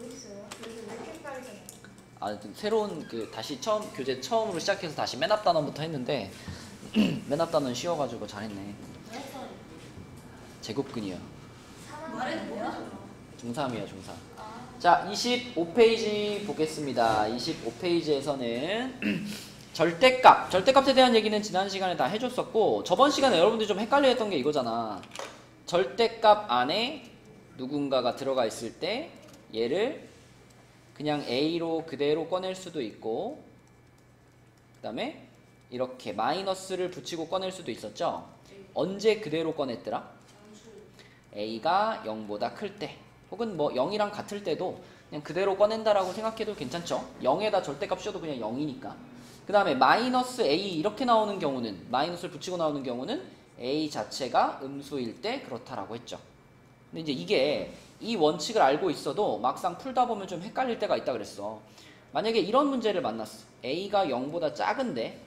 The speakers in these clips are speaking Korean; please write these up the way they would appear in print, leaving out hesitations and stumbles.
있어요? 요즘 왜 이렇게 헷갈리잖아요. 아, 새로운 다시 교재 처음으로 시작해서 다시 맨 앞 단원부터 했는데 맨 앞 단원 쉬워가지고 잘했네. 제곱근이요. 말해도 중3이요, 중3. 자, 25페이지 보겠습니다. 25페이지에서는 절대값에 대한 얘기는 지난 시간에 다 해줬었고, 저번 시간에 여러분들이 좀 헷갈려했던 게 이거잖아. 절대값 안에 누군가가 들어가 있을 때 얘를 그냥 A로 그대로 꺼낼 수도 있고, 그 다음에 이렇게 마이너스를 붙이고 꺼낼 수도 있었죠. 언제 그대로 꺼냈더라? A가 0보다 클 때, 혹은 뭐 0이랑 같을 때도 그냥 그대로 꺼낸다라고 생각해도 괜찮죠. 0에다 절대값 씌워도 그냥 0이니까. 그 다음에 마이너스 A 이렇게 나오는 경우는, 마이너스를 붙이고 나오는 경우는 A 자체가 음수일 때 그렇다라고 했죠. 근데 이제 이게 이 원칙을 알고 있어도 막상 풀다 보면 좀 헷갈릴 때가 있다 그랬어. 만약에 이런 문제를 만났어. A가 0보다 작은데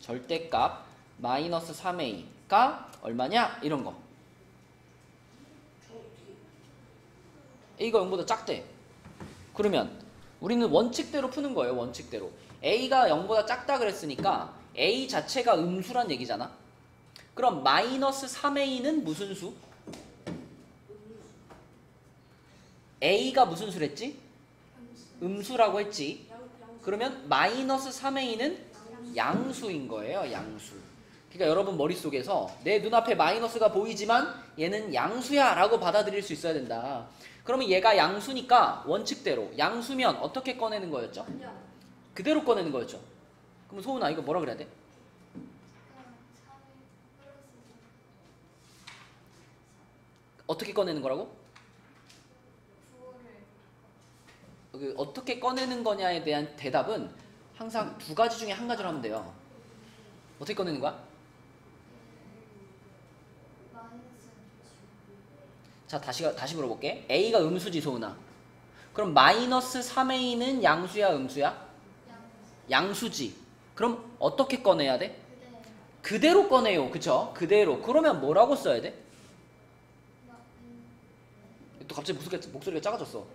절대값 마이너스 3A가 얼마냐? 이런 거. A가 0보다 작대. 그러면 우리는 원칙대로 푸는 거예요. 원칙대로. A가 0보다 작다 그랬으니까 A 자체가 음수란 얘기잖아. 그럼 마이너스 3A는 무슨 수? A가 무슨 수랬지? 음수라고 했지. 그러면 마이너스 3A는 양수인 거예요. 양수. 그러니까 여러분 머릿속에서 내 눈앞에 마이너스가 보이지만 얘는 양수야 라고 받아들일 수 있어야 된다. 그러면 얘가 양수니까 원칙대로 양수면 어떻게 꺼내는 거였죠? 그대로 꺼내는 거였죠. 그럼 소은아 이거 뭐라 그래야 돼? 어떻게 꺼내는 거라고? 어떻게 꺼내는 거냐에 대한 대답은 항상 두 가지 중에 한 가지로 하면 돼요. 어떻게 꺼내는 거야? 자, 다시 물어볼게. A가 음수지, 소은아. 그럼 마이너스 3A는 양수야, 음수야? 양수지. 그럼 어떻게 꺼내야 돼? 그대로 꺼내요. 그쵸? 그대로. 그러면 뭐라고 써야 돼? 또 갑자기 목소리가 작아졌어.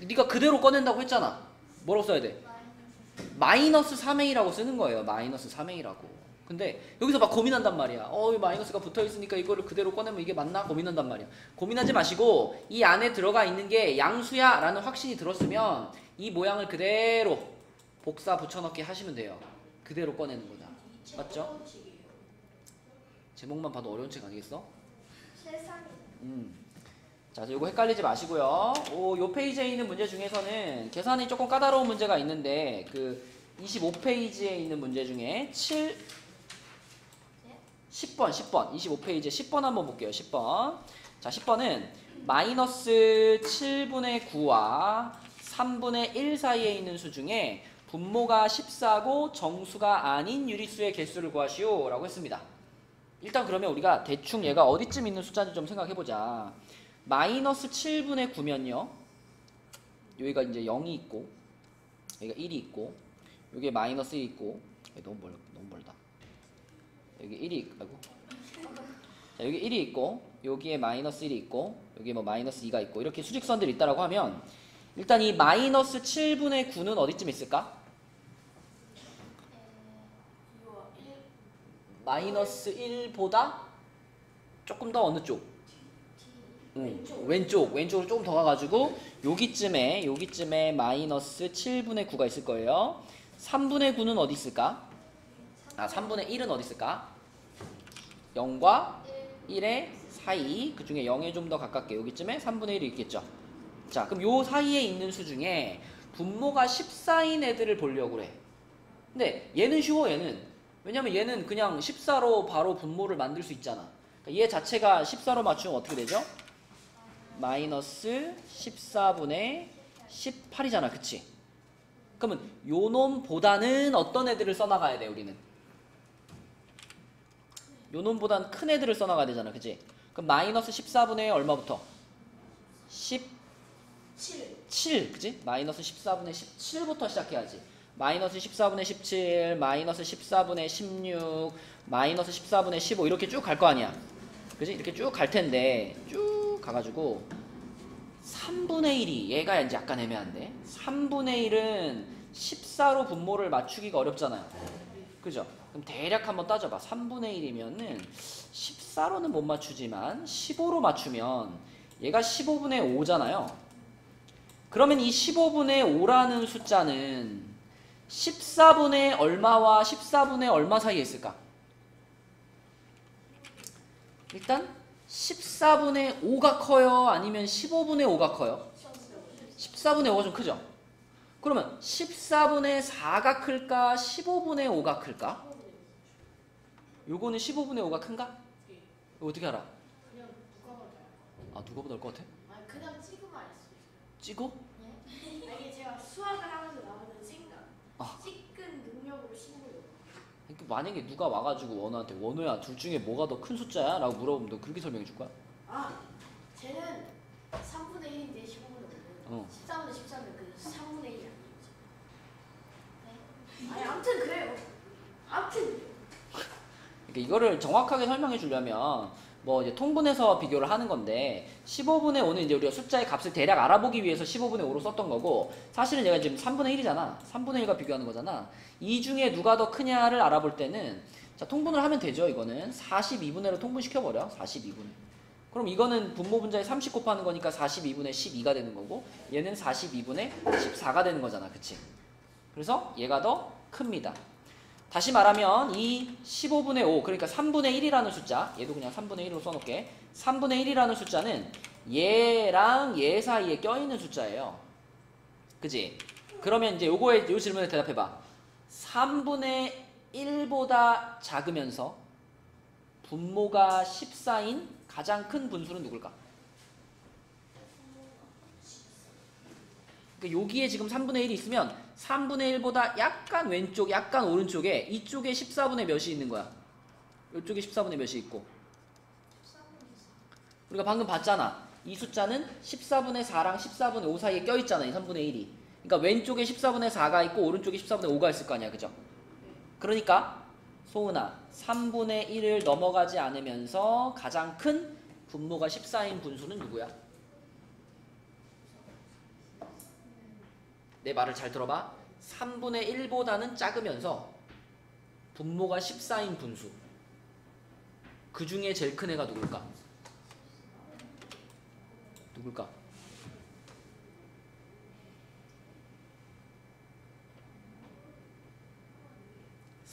네가 그대로 꺼낸다고 했잖아. 뭐라고 써야 돼? 마이너스 3A라고 쓰는 거예요. 마이너스 3A라고. 근데 여기서 막 고민한단 말이야. 이 마이너스가 붙어있으니까 이거를 그대로 꺼내면 이게 맞나? 고민한단 말이야. 고민하지 마시고 이 안에 들어가 있는 게 양수야 라는 확신이 들었으면 이 모양을 그대로 복사 붙여넣기 하시면 돼요. 그대로 꺼내는 거다. 맞죠? 제목만 봐도 어려운 책 아니겠어? 세상에. 자, 요거 헷갈리지 마시고요. 요 페이지에 있는 문제 중에서는 계산이 조금 까다로운 문제가 있는데 25페이지에 있는 문제 중에 10번 25페이지에 10번 한번 볼게요. 10번. 자, 10번은 마이너스 7분의 9와 3분의 1 사이에 있는 수 중에 분모가 14고 정수가 아닌 유리수의 개수를 구하시오 라고 했습니다. 일단 그러면 우리가 대충 얘가 어디쯤 있는 숫자인지 좀 생각해보자. 마이너스 7분의 9면요. 여기가 이제 0이 있고, 여기가 1이 있고, 여기에 마이너스 1이 있고, 너무 멀다. 여기 1이, 아이고. 자, 여기 1이 있고, 여기에 마이너스 1이 있고, 여기에 뭐 마이너스 2가 있고, 이렇게 수직선들이 있다라고 하면, 일단 이 마이너스 7분의 9는 어디쯤 있을까? 마이너스 1보다 조금 더 어느 쪽? 왼쪽으로 조금 더 가가지고 여기쯤에 마이너스 7분의 9가 있을 거예요. 3분의 9는 어디 있을까? 3분의 1은 어디 있을까? 0과 1의 사이, 그 중에 0에 좀 더 가깝게 여기쯤에 3분의 1이 있겠죠. 자, 그럼 요 사이에 있는 수 중에 분모가 14인 애들을 보려고 그래. 근데 얘는 쉬워, 얘는. 왜냐면 얘는 그냥 14로 바로 분모를 만들 수 있잖아. 그러니까 얘 자체가 14로 맞추면 어떻게 되죠? 마이너스 14분의 18이잖아. 그치? 그러면 요 놈보다는 어떤 애들을 써나가야 돼, 우리는? 요 놈보다는 큰 애들을 써나가야 되잖아. 그치? 그럼 마이너스 14분의 얼마부터? 17. 그치? 마이너스 14분의 17부터 시작해야지. 마이너스 14분의 17, 마이너스 14분의 16, 마이너스 14분의 15 이렇게 쭉 갈 거 아니야. 그치? 이렇게 쭉 갈 텐데 쭉 가가지고 3분의 1이 얘가 이제 약간 애매한데 3분의 1은 14로 분모를 맞추기가 어렵잖아요. 그죠? 그럼 대략 한번 따져봐. 3분의 1이면은 14로는 못 맞추지만 15로 맞추면 얘가 15분의 5잖아요. 그러면 이 15분의 5라는 숫자는 14분의 얼마와 14분의 얼마 사이에 있을까? 일단 14분의 5가 커요? 아니면 15분의 5가 커요? 14분의 5가 좀 크죠? 그러면 14분의 4가 클까? 15분의 5가 클까? 요거는 15분의 5가 큰가? 이거 어떻게 알아? 그냥 누가 봐도 아, 누가보다 올 것 같아? 아니 그냥 찍으면 알 수 있어요. 찍어? 이게 제가 수학을 하면서 나오는 생각, 아. 찍은 능력으로 신고요. 그러니까 만약에 누가 와가지고 원우한테 원우야 둘 중에 뭐가 더 큰 숫자야? 라고 물어보면 너 그렇게 설명해 줄 거야? 아, 쟤는 3분의 1인데 15분의 5는 어. 14분의 13은 그 3분의 1이 아니죠. 네? 아니 아무튼 그래요. 아무튼 그러니까 이거를 정확하게 설명해 주려면 뭐 이제 통분해서 비교를 하는 건데 15분의 5는 이제 우리가 숫자의 값을 대략 알아보기 위해서 15분의 5로 썼던 거고 사실은 얘가 지금 3분의 1이잖아. 3분의 1과 비교하는 거잖아. 이 중에 누가 더 크냐를 알아볼 때는 자 통분을 하면 되죠. 이거는 42분의로 통분시켜버려. 42분의. 그럼 이거는 분모 분자에 30 곱하는 거니까 42분의 12가 되는 거고 얘는 42분의 14가 되는 거잖아. 그치? 그래서 얘가 더 큽니다. 다시 말하면 이 15분의 5 그러니까 3분의 1이라는 숫자 얘도 그냥 3분의 1으로 써놓을게 3분의 1이라는 숫자는 얘랑 얘 사이에 껴있는 숫자예요. 그지? 그러면 이제 요 질문에 대답해봐. 3분의 1보다 작으면서 분모가 14인 가장 큰 분수는 누굴까? 그러니까 여기에 지금 3분의 1이 있으면 3분의 1보다 약간 왼쪽, 약간 오른쪽에 이쪽에 14분의 몇이 있는 거야. 이쪽에 14분의 몇이 있고. 우리가 방금 봤잖아. 이 숫자는 14분의 4랑 14분의 5 사이에 껴있잖아. 이 3분의 1이. 그러니까 왼쪽에 14분의 4가 있고 오른쪽에 14분의 5가 있을 거 아니야. 그죠? 그러니까 소은아 3분의 1을 넘어가지 않으면서 가장 큰 분모가 14인 분수는 누구야? 내 말을 잘 들어봐. 3분의 1보다는 작으면서 분모가 14인 분수. 그 중에 제일 큰 애가 누굴까? 누굴까?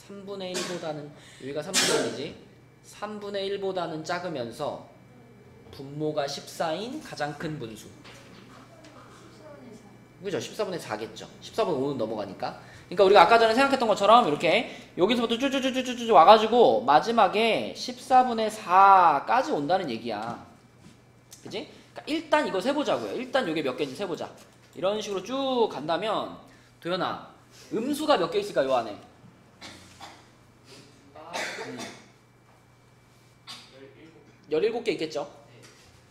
(3분의 1보다는) 여기가 3분의 1이지 3분의 1보다는 작으면서 분모가 14인 가장 큰 분수. 그죠? 14분의 4겠죠. 14분의 5는 넘어가니까. 그러니까 우리가 아까 전에 생각했던 것처럼 이렇게 여기서부터 쭈쭈쭈쭈쭈 와가지고 마지막에 14분의 4까지 온다는 얘기야. 그지? 그러니까 일단 이거 세보자고요. 일단 이게 몇 개인지 세보자. 이런 식으로 쭉 간다면 도연아, 음수가 몇 개 있을까 요 안에? 17개 있겠죠?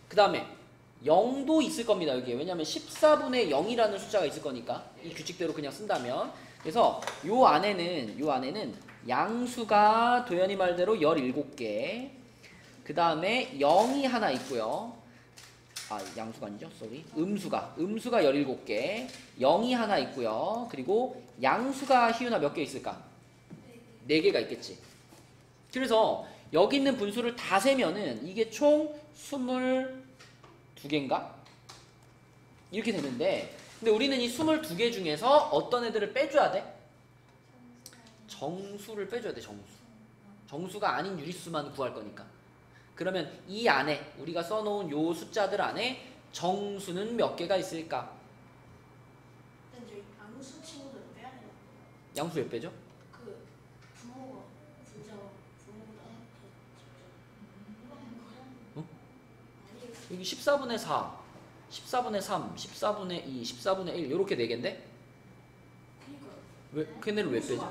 그 다음에 0도 있을 겁니다. 여기에. 왜냐면 14분의 0이라는 숫자가 있을 거니까 이 규칙대로 그냥 쓴다면. 그래서 요 안에는 양수가 도연이 말대로 17개 그 다음에 0이 하나 있고요. 아, 양수가 아니죠? 쏘리. 음수가 17개 0이 하나 있고요. 그리고 양수가 희윤아 몇 개 있을까? 4개가 있겠지. 그래서 여기 있는 분수를 다 세면은 이게 총 22개인가? 이렇게 되는데 근데 우리는 이 22개 중에서 어떤 애들을 빼줘야 돼? 정수를 빼줘야 돼. 정수가 아닌 유리수만 구할 거니까. 그러면 이 안에 우리가 써놓은 요 숫자들 안에 정수는 몇 개가 있을까? 일단 저희 양수 친구들은 빼야 돼요. 양수 몇 배죠? 그 부모가 분자가 부모보다 어? 여기 14분의 4 14분의 3, 14분의 2, 14분의 1 요렇게 4개인데? 그니까요. 왜 걔네를 왜 빼죠?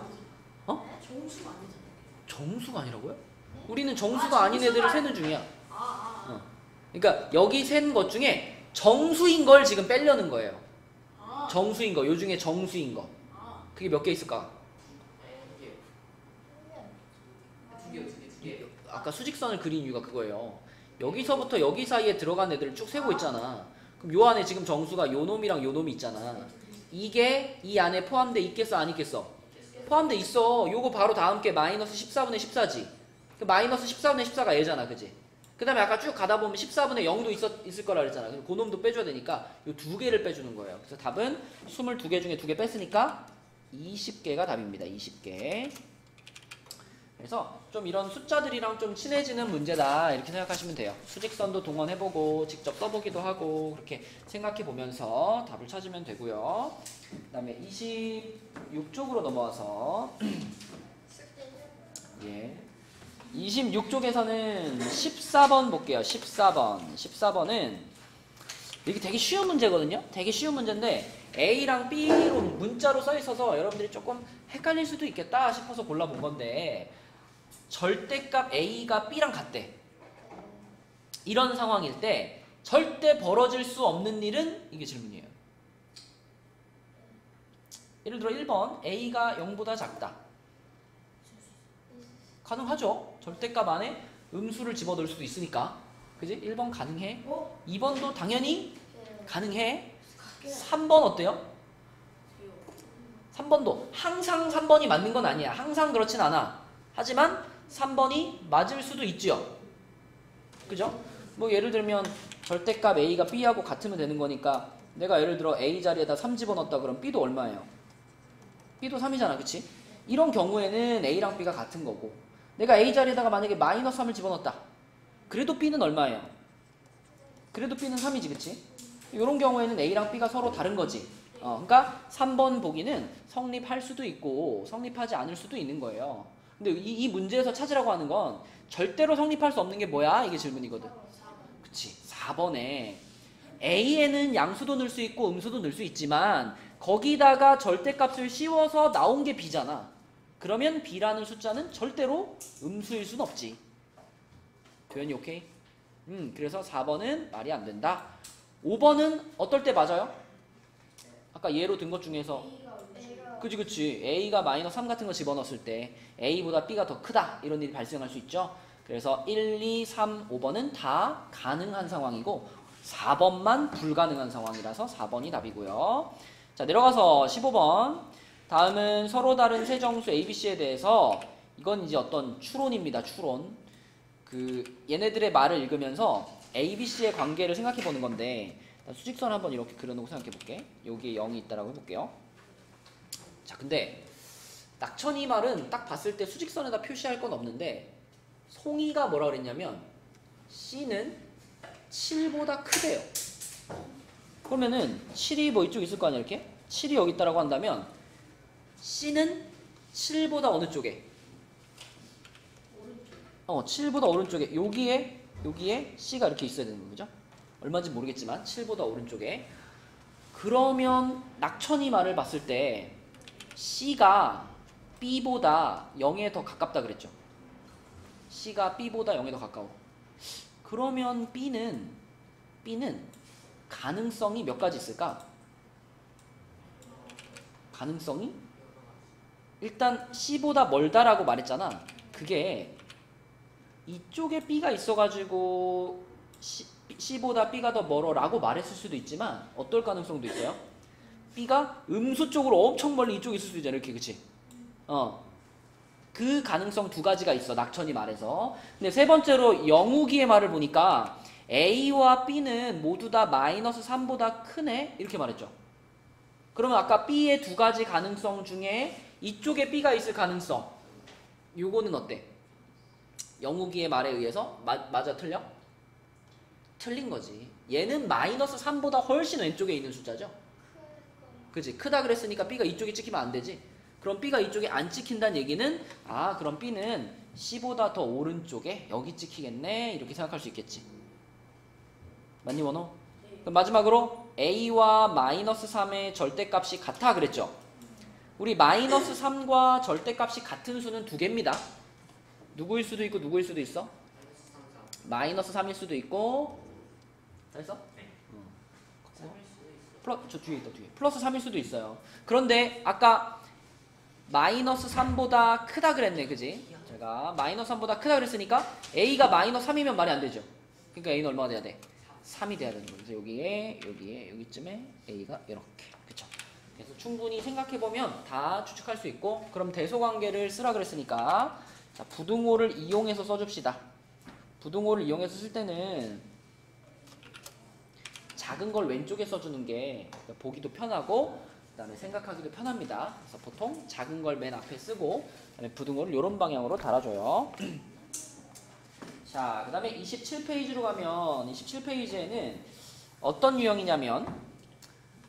어? 정수가 아니잖아요. 정수가 아니라고요? 우리는 정수가 아닌 애들을 세는 중이야. 아. 그러니까 여기 센 것 중에 정수인 걸 지금 빼려는 거예요. 정수인 거, 요 중에 정수인 거. 그게 몇 개 있을까? 두 개. 아까 수직선을 그린 이유가 그거예요. 여기서부터 여기 사이에 들어간 애들을 쭉 세고 있잖아. 그럼 요 안에 지금 정수가 요 놈이랑 요 놈이 있잖아. 이게 이 안에 포함돼 있겠어 안 있겠어? 포함돼 있어. 요거 바로 다음 게 마이너스 14분의 14지. 그 마이너스 14분의 14가 얘잖아, 그지? 그 다음에 아까 쭉 가다 보면 14분의 0도 있을 거라 그랬잖아. 그 놈도 빼줘야 되니까 요 두 개를 빼주는 거예요. 그래서 답은 22개 중에 2개 뺐으니까 20개가 답입니다. 20개. 그래서 좀 이런 숫자들이랑 좀 친해지는 문제다 이렇게 생각하시면 돼요. 수직선도 동원해보고 직접 써보기도 하고 그렇게 생각해보면서 답을 찾으면 되고요. 그 다음에 26쪽으로 넘어와서 예. 26쪽에서는 14번 볼게요. 14번은 이게 되게 쉬운 문제거든요. 되게 쉬운 문제인데 A랑 B로 문자로 써 있어서 여러분들이 조금 헷갈릴 수도 있겠다 싶어서 골라본 건데 절대값 A가 B랑 같대. 이런 상황일 때 절대 벌어질 수 없는 일은 이게 질문이에요. 예를 들어 1번 A가 0보다 작다. 가능하죠. 절대값 안에 음수를 집어넣을 수도 있으니까. 그지? 1번 가능해. 2번도 당연히 가능해. 3번 어때요? 3번도 항상 3번이 맞는 건 아니야. 항상 그렇진 않아. 하지만 3번이 맞을 수도 있죠. 그죠? 뭐 예를 들면 절대값 A가 B하고 같으면 되는 거니까 내가 예를 들어 A 자리에다 3 집어넣었다 그럼 B도 얼마예요? B도 3이잖아. 그치? 이런 경우에는 A랑 B가 같은 거고 내가 A 자리에다가 만약에 마이너스 3을 집어넣었다. 그래도 B는 얼마예요? 그래도 B는 3이지. 그치? 이런 경우에는 A랑 B가 서로 다른 거지. 그러니까 3번 보기는 성립할 수도 있고 성립하지 않을 수도 있는 거예요. 근데 이 문제에서 찾으라고 하는 건 절대로 성립할 수 없는 게 뭐야? 이게 질문이거든. 그치? 4번에 A에는 양수도 넣을 수 있고 음수도 넣을 수 있지만 거기다가 절대값을 씌워서 나온 게 B잖아. 그러면 B라는 숫자는 절대로 음수일 순 없지. 표현이 오케이? 그래서 4번은 말이 안 된다. 5번은 어떨 때 맞아요? 아까 예로 든 것 중에서 그치 A가 마이너스 3 같은 거 집어넣었을 때 A보다 B가 더 크다 이런 일이 발생할 수 있죠. 그래서 1, 2, 3, 5번은 다 가능한 상황이고 4번만 불가능한 상황이라서 4번이 답이고요. 자 내려가서 15번 다음은 서로 다른 세 정수 ABC에 대해서 이건 이제 어떤 추론입니다. 추론. 얘네들의 말을 읽으면서 ABC의 관계를 생각해 보는 건데 수직선 한번 이렇게 그려놓고 생각해 볼게. 여기에 0이 있다라고 해볼게요. 자 근데 낙천이 말은 딱 봤을 때 수직선에다 표시할 건 없는데 송이가 뭐라 그랬냐면 C는 7보다 크대요. 그러면은 7이 뭐 이쪽 있을 거 아니야 이렇게? 7이 여기 있다라고 한다면 C는 7보다 어느 쪽에? 7보다 오른쪽에 여기에 C가 이렇게 있어야 되는 거죠. 얼마인지 모르겠지만 7보다 오른쪽에. 그러면 낙천이 말을 봤을 때 C가 B보다 0에 더 가깝다 그랬죠. C가 B보다 0에 더 가까워. 그러면 B는 가능성이 몇 가지 있을까? 가능성이 일단 C보다 멀다라고 말했잖아. 그게 이쪽에 B가 있어가지고 C보다 B가 더 멀어 라고 말했을 수도 있지만 어떨 가능성도 있어요? B가 음수 쪽으로 엄청 멀리 이쪽에 있을 수도 있잖아. 이렇게 그치? 그 가능성 두 가지가 있어. 낙천이 말해서. 근데 세 번째로 영욱이의 말을 보니까 A와 B는 모두 다 마이너스 3보다 크네? 이렇게 말했죠. 그러면 아까 B의 두 가지 가능성 중에 이쪽에 B가 있을 가능성 요거는 어때? 영욱이의 말에 의해서 맞아 틀려? 틀린 거지. 얘는 마이너스 3보다 훨씬 왼쪽에 있는 숫자죠. 그치? 크다 그랬으니까 B가 이쪽에 찍히면 안 되지. 그럼 B가 이쪽에 안 찍힌다는 얘기는 그럼 B는 C보다 더 오른쪽에 여기 찍히겠네 이렇게 생각할 수 있겠지. 맞니 원호? 그럼 마지막으로 A와 마이너스 3의 절대값이 같아 그랬죠. 우리 마이너스 3과 절대값이 같은 수는 두 개입니다. 누구일 수도 있고 누구일 수도 있어? 마이너스 3일 수도 있고 잘했어? 저 뒤에 있다. 뒤에 플러스 3일 수도 있어요. 그런데 아까 마이너스 3보다 크다 그랬네. 그지? 제가 마이너스 3보다 크다 그랬으니까 A가 마이너스 3이면 말이 안 되죠. 그러니까 A는 얼마가 돼야 돼? 3이 돼야 되는 거예요. 그래서 여기에 여기쯤에 a가 이렇게. 그쵸? 그래서 충분히 생각해보면 다 추측할 수 있고, 그럼 대소관계를 쓰라 그랬으니까 자, 부등호를 이용해서 써줍시다. 부등호를 이용해서 쓸 때는 작은 걸 왼쪽에 써주는 게 보기도 편하고 그 다음에 생각하기도 편합니다. 그래서 보통 작은 걸 맨 앞에 쓰고 그다음에 부등호를 이런 방향으로 달아줘요. 자, 그 다음에 27페이지로 가면 27페이지에는 어떤 유형이냐면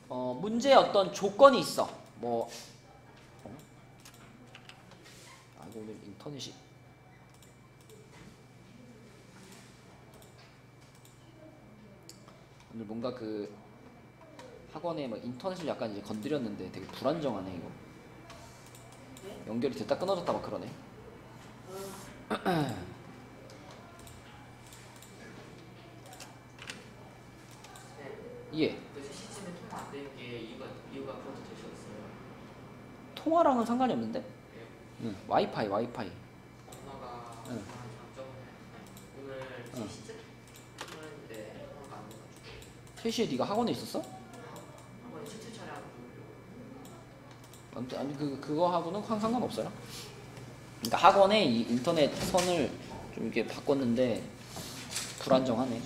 문제에 어떤 조건이 있어. 이거 오늘 인터넷이 오늘 뭔가 그 학원에 막 인터넷을 약간 이제 건드렸는데 되게 불안정하네 이거. 연결이 됐다 끊어졌다 막 그러네. 예. 그 3시쯤에 통화 안 되는 게 이유가 그것도 되셨어요. 통화랑은 상관이 없는데? 네. 응. 와이파이. 엄마가 응. 장점은 오늘 3시쯤 통화했는데 통화가 안 돼가지고 3시에 네가 학원에 있었어? 한번 실제 촬영 보려고. 아무튼 아니 그거하고는 상관없어요. 그러니까 학원에 이 인터넷 선을 좀 이렇게 바꿨는데 불안정하네.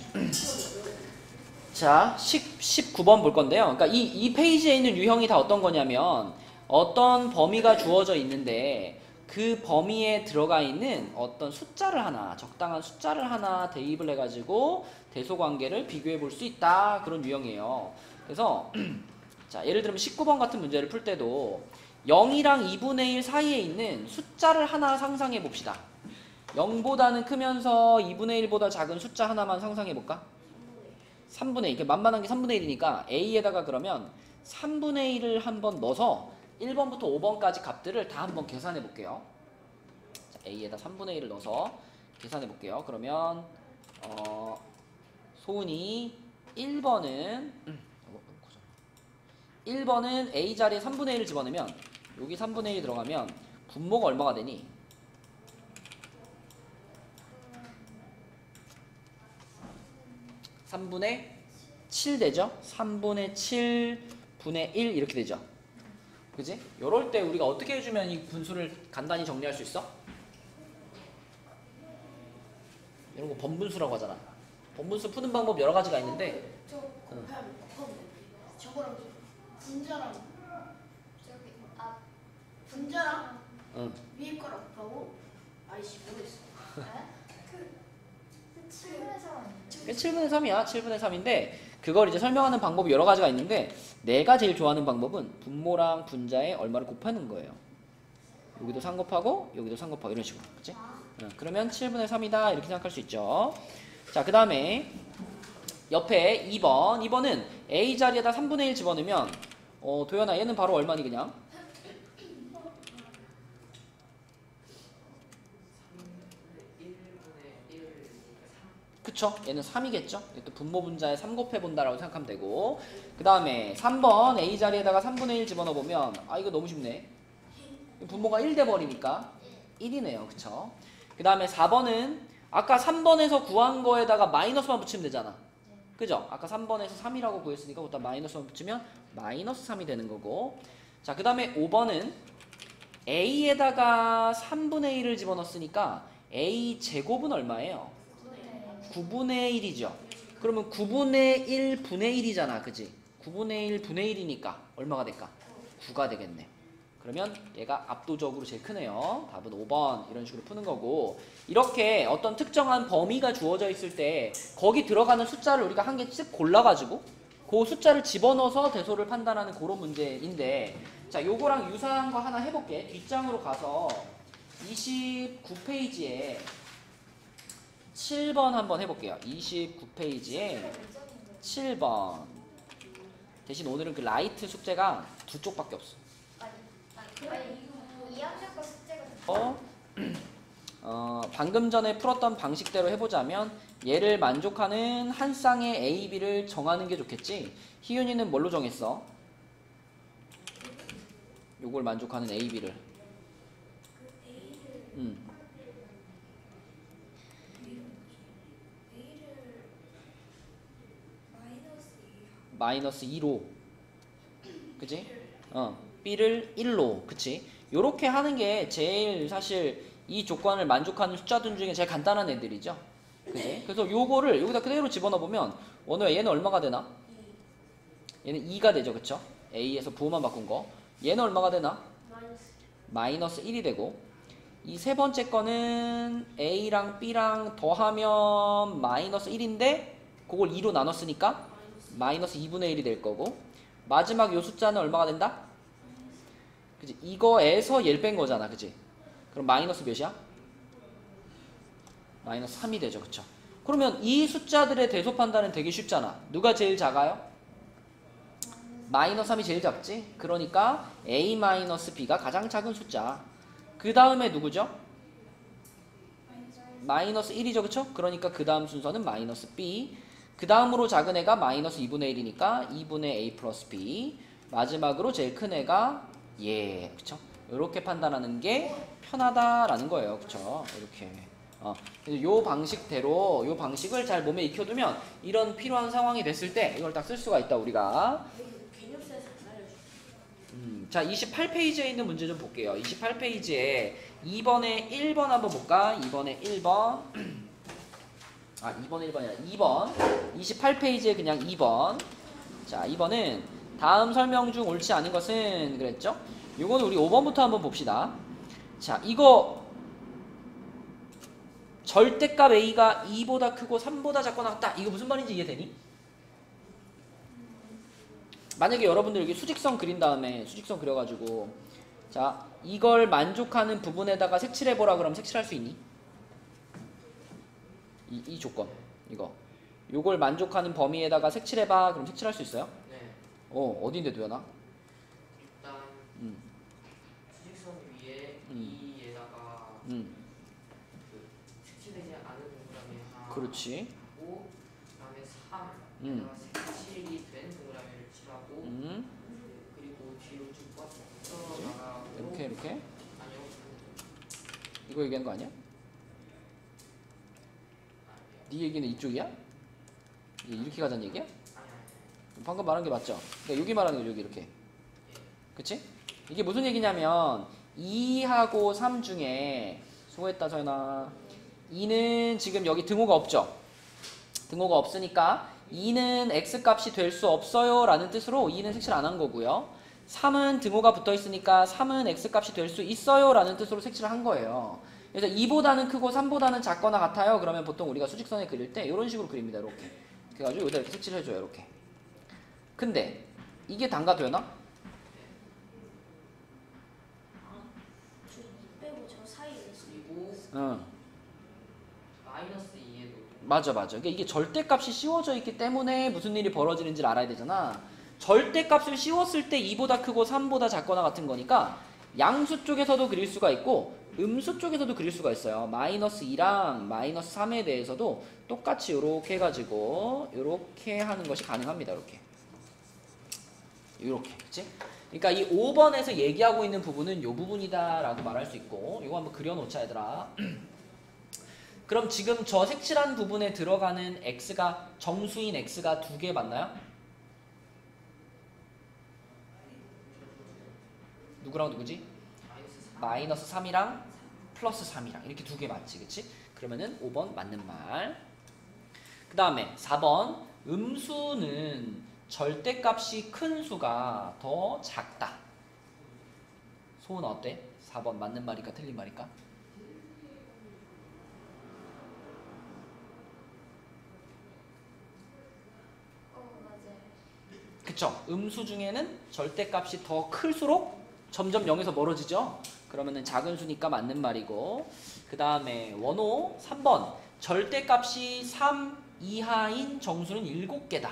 자, 19번 볼 건데요. 그러니까 이 페이지에 있는 유형이 다 어떤 거냐면 어떤 범위가 주어져 있는데 그 범위에 들어가 있는 어떤 숫자를 하나, 적당한 숫자를 하나 대입을 해가지고 대소관계를 비교해 볼 수 있다. 그런 유형이에요. 그래서 자, 예를 들면 19번 같은 문제를 풀 때도 0이랑 2분의 1 사이에 있는 숫자를 하나 상상해 봅시다. 0보다는 크면서 2분의 1보다 작은 숫자 하나만 상상해 볼까? 3분의 1, 이게 만만한 게 3분의 1이니까 a에다가 그러면 3분의 1을 한번 넣어서 1번부터 5번까지 값들을 다 한번 계산해 볼게요. 자, a에다 3분의 1을 넣어서 계산해 볼게요. 그러면 소은이 1번은 a 자리에 3분의 1을 집어넣으면 여기 3분의 1이 들어가면 분모가 얼마가 되니? 3분의 7 되죠? 3분의 7분의 1 이렇게 되죠? 그지? 요럴 때 우리가 어떻게 해주면 이 분수를 간단히 정리할 수 있어? 이런 거 번분수라고 하잖아. 번분수 푸는 방법 여러 가지가 있는데 저 곱하면 저거랑 분자랑 분자랑 응. 위에 거랑 곱하고 아이씨 모르겠어. 그 7분의 3 그게 7분의 3이야. 7분의 3인데 그걸 이제 설명하는 방법이 여러 가지가 있는데 내가 제일 좋아하는 방법은 분모랑 분자에 얼마를 곱하는 거예요. 여기도 3 곱하고 여기도 3 곱하고 이런 식으로. 그치? 그러면 7분의 3이다 이렇게 생각할 수 있죠. 자, 그 다음에 옆에 2번. 2번은 a 자리에다 3분의 1 집어넣으면 도연아 얘는 바로 얼마니 그냥? 1분의 1 그쵸? 얘는 3이겠죠? 또 분모 분자에 3 곱해본다라고 생각하면 되고 그 다음에 3번 a 자리에다가 3분의 1 집어넣어보면 이거 너무 쉽네. 분모가 1 돼버리니까 1이네요. 그쵸? 그 다음에 4번은 아까 3번에서 구한 거에다가 마이너스만 붙이면 되잖아. 그죠? 아까 3번에서 3이라고 구했으니까 거기다 마이너스만 붙이면 마이너스 3이 되는 거고 자, 그 다음에 5번은 a에다가 3분의 1을 집어넣었으니까 a 제곱은 얼마예요? 9분의 1이죠. 그러면 9분의 1 분의 1이잖아. 그지? 9분의 1 분의 1이니까 얼마가 될까? 9가 되겠네. 그러면 얘가 압도적으로 제일 크네요. 답은 5번 이런 식으로 푸는 거고 이렇게 어떤 특정한 범위가 주어져 있을 때 거기 들어가는 숫자를 우리가 한 개 씩 골라가지고 그 숫자를 집어넣어서 대소를 판단하는 그런 문제인데 자, 요거랑 유사한 거 하나 해볼게. 뒷장으로 가서 29페이지에 7번 한번 해볼게요. 29페이지에 7번 대신 오늘은 그 라이트 숙제가 두 쪽밖에 없어. 아니 2학년 거 숙제가 방금 전에 풀었던 방식대로 해보자면 얘를 만족하는 한 쌍의 A, B를 정하는 게 좋겠지. 희윤이는 뭘로 정했어? 요걸 만족하는 A, B를. 마이너스 2로 그치? b를 1로 그치? 요렇게 하는 게 제일 사실 이 조건을 만족하는 숫자들 중에 제일 간단한 애들이죠. 그치? 그래서 요거를 여기다 그대로 집어넣어보면 원호야 얘는 얼마가 되나? 얘는 2가 되죠. 그쵸? a에서 부호만 바꾼 거. 얘는 얼마가 되나? 마이너스 1이 되고 이 세 번째 거는 a랑 b랑 더하면 마이너스 1인데 그걸 2로 나눴으니까 마이너스 2분의 1이 될 거고 마지막 요 숫자는 얼마가 된다? 그치? 이거에서 얘를 뺀 거잖아. 그치? 그럼 마이너스 몇이야? 마이너스 3이 되죠. 그쵸? 그러면 이 숫자들의 대소 판단은 되게 쉽잖아. 누가 제일 작아요? 마이너스 3이 제일 작지? 그러니까 a 마이너스 b가 가장 작은 숫자. 그 다음에 누구죠? 마이너스 1이죠. 그쵸? 그러니까 그 다음 순서는 마이너스 b. 그 다음으로 작은 애가 마이너스 2분의 1이니까 2분의 a 플러스 b. 마지막으로 제일 큰 애가 얘. 그쵸? 이렇게 판단하는 게 편하다라는 거예요. 그쵸? 이렇게. 요 방식대로 요 방식을 잘 몸에 익혀두면 이런 필요한 상황이 됐을 때 이걸 딱 쓸 수가 있다 우리가. 개념서에서 알려줘. 자 28페이지에 있는 문제 좀 볼게요. 28페이지에 2번에 1번 한번 볼까? 2번에 1번 2번에 1번이 아니라 2번 28페이지에 그냥 2번. 자 2번은 다음 설명 중 옳지 않은 것은 그랬죠? 요거는 우리 5번부터 한번 봅시다. 자 이거 절대값 a가 2보다 크고 3보다 작거나 같다. 이거 무슨 말인지 이해되니? 만약에 여러분들 여기 수직선 그린 다음에 수직선 그려가지고 자 이걸 만족하는 부분에다가 색칠해보라 그러면 색칠할 수 있니? 이 조건 이거 요걸 만족하는 범위에다가 색칠해봐 그럼 색칠할 수 있어요? 네. 어디인데 도연아? 일단 음. 수직선 위에 음. 2에다가 그 색칠되지 않은 동그라미 하나. 그렇지. 고 그다음에 3. 음. 색칠이 된 동그라미를 칠하고 그리고 뒤로 쭉 뻗어 나가고. 이렇게 아니요. 이거 얘기하는 거 아니야? 네 얘기는 이쪽이야? 이게 이렇게 가자는 얘기야? 아니. 방금 말한 게 맞죠? 그러니까 여기 말하는 거 여기 이렇게. 그치? 이게 무슨 얘기냐면 2하고 3 중에 수고했다 서연아 2는 지금 여기 등호가 없죠? 등호가 없으니까 2는 x값이 될 수 없어요 라는 뜻으로 2는 색칠 안 한 거고요. 3은 등호가 붙어 있으니까 3은 x값이 될 수 있어요 라는 뜻으로 색칠을 한 거예요. 그래서 2보다는 크고 3보다는 작거나 같아요. 그러면 보통 우리가 수직선에 그릴 때 이런 식으로 그립니다. 이렇게. 그래가지고 여기다 이렇게 색칠을 해줘요. 이렇게. 근데 이게 단가 되나? 저 2 빼고 저 사이에 있어. 그리고 응. 마이너스 2에도 맞아. 그러니까 이게 절대값이 씌워져 있기 때문에 무슨 일이 벌어지는지를 알아야 되잖아. 절대값을 씌웠을 때 2보다 크고 3보다 작거나 같은 거니까 양수 쪽에서도 그릴 수가 있고 음수 쪽에서도 그릴 수가 있어요. 마이너스 2랑 마이너스 3에 대해서도 똑같이 이렇게 해가지고 이렇게 하는 것이 가능합니다. 이렇게 그치? 그러니까 이 5번에서 얘기하고 있는 부분은 이 부분이다 라고 말할 수 있고 이거 한번 그려놓자 얘들아. 그럼 지금 저 색칠한 부분에 들어가는 x가 정수인 x가 2개 맞나요? 누구랑 누구지? 마이너스 3이랑 플러스 3이랑 이렇게 2개 맞지 그치? 그러면은 5번 맞는 말. 그 다음에 4번 음수는 절대값이 큰 수가 더 작다. 소은 어때? 4번 맞는 말일까 틀린 말일까? 맞아요. 그쵸? 음수 중에는 절대값이 더 클수록 점점 0에서 멀어지죠? 그러면은 작은 수니까 맞는 말이고 그 다음에 원호 3번 절대값이 3 이하인 정수는 7개다.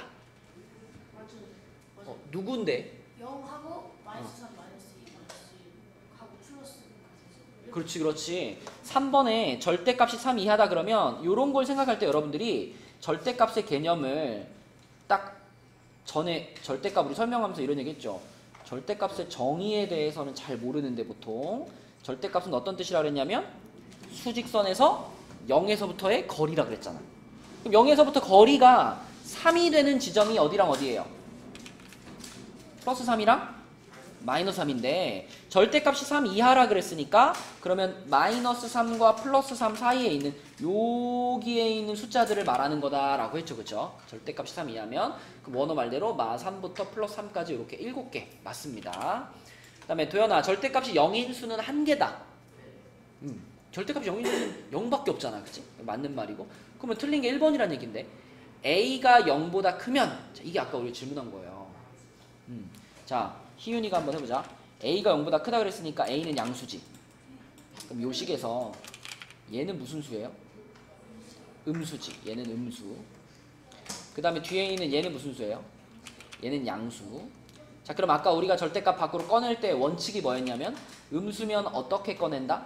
맞아. 누군데? 0하고 마이너스 3 마이너스 2 마이너스 1 하고 플러스 그렇지. 3번에 절대값이 3 이하다 그러면 이런 걸 생각할 때 여러분들이 절대값의 개념을 딱 전에 절대값 우리 설명하면서 이런 얘기 했죠. 절대값의 정의에 대해서는 잘 모르는데 보통 절대값은 어떤 뜻이라 그랬냐면 수직선에서 0에서부터의 거리라 그랬잖아. 그럼 0에서부터 거리가 3이 되는 지점이 어디랑 어디예요? 플러스 3이랑 마이너스 3인데 절대값이 3 이하라 그랬으니까 그러면 마이너스 3과 플러스 3 사이에 있는 여기에 있는 숫자들을 말하는 거다라고 했죠. 그쵸? 절대값이 3 이하면 그 원어 말대로 마 3부터 플러스 3까지 이렇게 7개 맞습니다. 그 다음에 도연아 절대값이 0인 수는 한 개다. 절대값이 0인 수는 0밖에 없잖아. 그치? 맞는 말이고 그러면 틀린 게 1번이란 얘기인데 A가 0보다 크면 자, 이게 아까 우리 질문한 거예요. 자 희윤이가 한번 해보자. A가 0보다 크다 그랬으니까 A는 양수지. 그럼 요 식에서 얘는 무슨 수예요? 음수지. 얘는 음수. 그 다음에 뒤에 있는 얘는 무슨 수예요? 얘는 양수. 자 그럼 아까 우리가 절대값 밖으로 꺼낼 때 원칙이 뭐였냐면 음수면 어떻게 꺼낸다?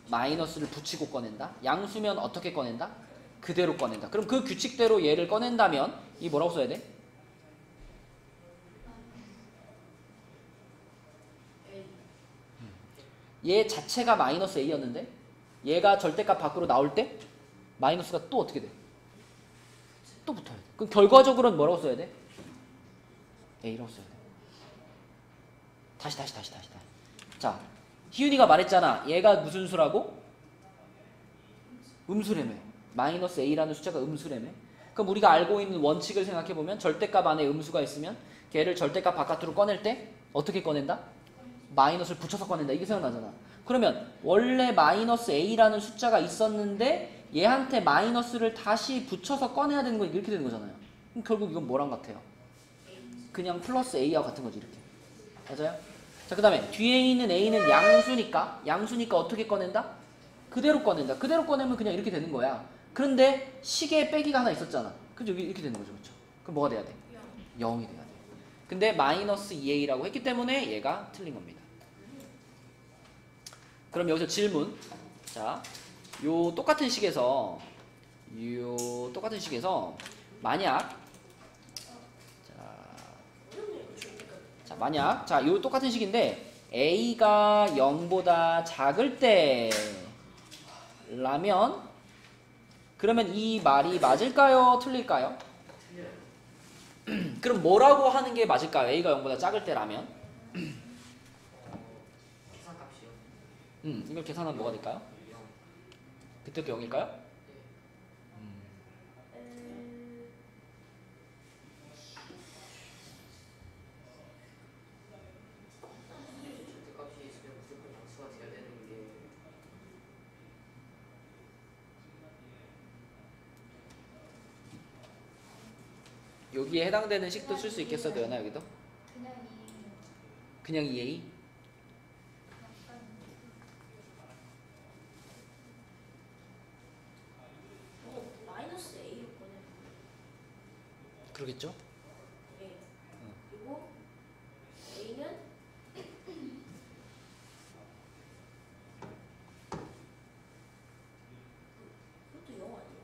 마이너스를 붙이고 꺼낸다. 양수면 어떻게 꺼낸다? 그대로 꺼낸다. 그럼 그 규칙대로 얘를 꺼낸다면 이 뭐라고 써야 돼? 얘 자체가 마이너스 A였는데 얘가 절대값 밖으로 나올 때 마이너스가 또 어떻게 돼? 또 붙어야 돼. 그럼 결과적으로는 뭐라고 써야 돼? A라고 써야 돼. 다시. 자, 희윤이가 말했잖아. 얘가 무슨 수라고? 음수래매. 마이너스 A라는 숫자가 음수래매. 그럼 우리가 알고 있는 원칙을 생각해보면 절대값 안에 음수가 있으면 걔를 절대값 바깥으로 꺼낼 때 어떻게 꺼낸다? 마이너스를 붙여서 꺼낸다. 이게 생각나잖아. 그러면 원래 마이너스 A라는 숫자가 있었는데 얘한테 마이너스를 다시 붙여서 꺼내야 되는 거 이렇게 되는 거잖아요. 그럼 결국 이건 뭐랑 같아요? 그냥 플러스 A와 같은 거지 이렇게. 맞아요? 자, 그 다음에 뒤에 있는 A는 양수니까 어떻게 꺼낸다? 그대로 꺼낸다. 그대로 꺼내면 그냥 이렇게 되는 거야. 그런데 식에 빼기가 하나 있었잖아. 그죠? 이렇게 되는 거죠. 그렇죠? 그럼 뭐가 돼야 돼? 0이 돼야 돼. 근데 마이너스 2A라고 했기 때문에 얘가 틀린 겁니다. 그럼 여기서 질문. 자, 요 똑같은 식에서 만약 요 똑같은 식인데 A가 0보다 작을 때라면 그러면 이 말이 맞을까요? 틀릴까요? 그럼 뭐라고 하는 게 맞을까요? A가 0보다 작을 때라면? 계산값이요. 이걸 계산하면 뭐가 될까요? 그때 0일까요? 절대값이 있으면 무조건 양수가 돼야 되는 게 여기에 해당되는 식도 쓸 수 있겠어, 도연아 여기도? 그냥 그냥 이 2A? 약간 마이너스 A로 꺼내. 그러겠죠? 네. 그리고 A는 그것도 0 아니에요?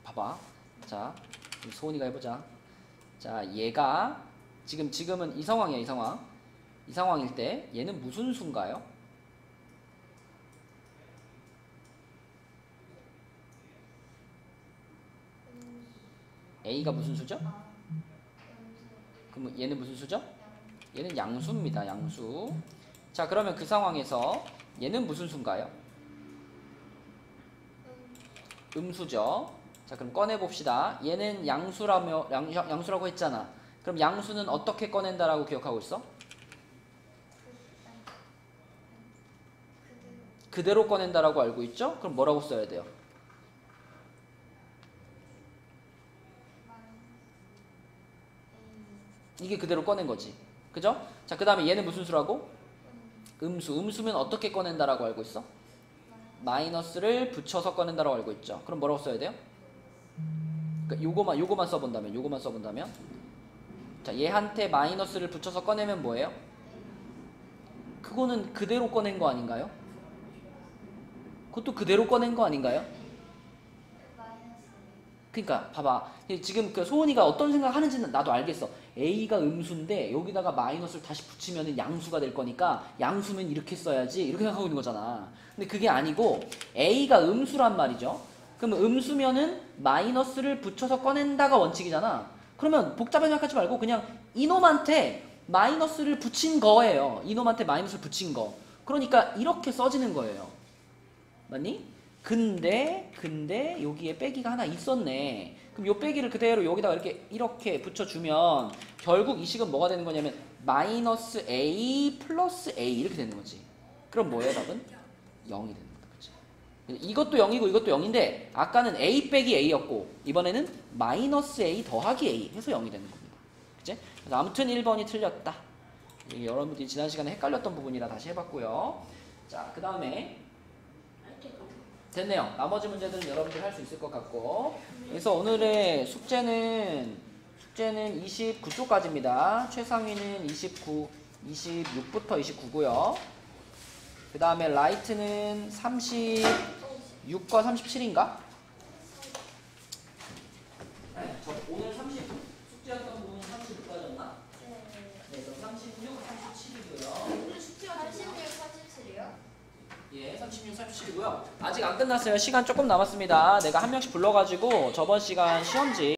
봐봐. 자, 소은이가 해보자. 자, 얘가 지금은 이 상황이야, 이 상황. 이 상황일 때 얘는 무슨 수인가요? A가 무슨 수죠? 그럼 얘는 무슨 수죠? 얘는 양수입니다, 양수. 자, 그러면 그 상황에서 얘는 무슨 수인가요? 음수죠. 자, 그럼 꺼내봅시다. 얘는 양수라고 했잖아. 그럼 양수는 어떻게 꺼낸다라고 기억하고 있어? 그대로 꺼낸다라고 알고 있죠? 그럼 뭐라고 써야 돼요? 이게 그대로 꺼낸 거지. 그죠? 자, 그 다음에 얘는 무슨 수라고? 음수. 음수면 어떻게 꺼낸다라고 알고 있어? 마이너스를 붙여서 꺼낸다라고 알고 있죠. 그럼 뭐라고 써야 돼요? 그러니까 요거만 써본다면 자, 얘한테 마이너스를 붙여서 꺼내면 뭐예요? 그거는 그대로 꺼낸 거 아닌가요? 그것도 그대로 꺼낸 거 아닌가요? 그러니까 봐봐. 지금 그 소은이가 어떤 생각 하는지는 나도 알겠어. A가 음수인데 여기다가 마이너스를 다시 붙이면 양수가 될 거니까 양수면 이렇게 써야지 이렇게 생각하고 있는 거잖아. 근데 그게 아니고 A가 음수란 말이죠. 그럼 음수면은 마이너스를 붙여서 꺼낸다가 원칙이잖아. 그러면 복잡하게 생각하지 말고 그냥 이놈한테 마이너스를 붙인 거예요. 이놈한테 마이너스를 붙인 거. 그러니까 이렇게 써지는 거예요. 맞니? 근데 여기에 빼기가 하나 있었네. 그럼 요 빼기를 그대로 여기다가 이렇게 붙여주면 결국 이 식은 뭐가 되는 거냐면 마이너스 a 플러스 a 이렇게 되는 거지. 그럼 뭐예요 답은? 0이 되는 거다. 그치? 이것도 0이고 이것도 0인데 아까는 a 빼기 a였고 이번에는 마이너스 a 더하기 a 해서 0이 되는 겁니다. 그치? 그래서 아무튼 1번이 틀렸다. 이게 여러분들이 지난 시간에 헷갈렸던 부분이라 다시 해봤고요. 자, 그 다음에 됐네요. 나머지 문제들은 여러분들 할 수 있을 것 같고. 그래서 오늘의 숙제는 29쪽까지입니다. 최상위는 26부터 29고요. 그 다음에 라이트는 36과 37인가? 저 오늘 30 숙제였던 부분은 36까지였나? 네, 그럼 36, 37이고요. 오늘 숙제가 36, 37이요? 예, 36, 37이고요. 아직 안 끝났어요. 시간 조금 남았습니다. 내가 한 명씩 불러가지고 저번 시간 시험지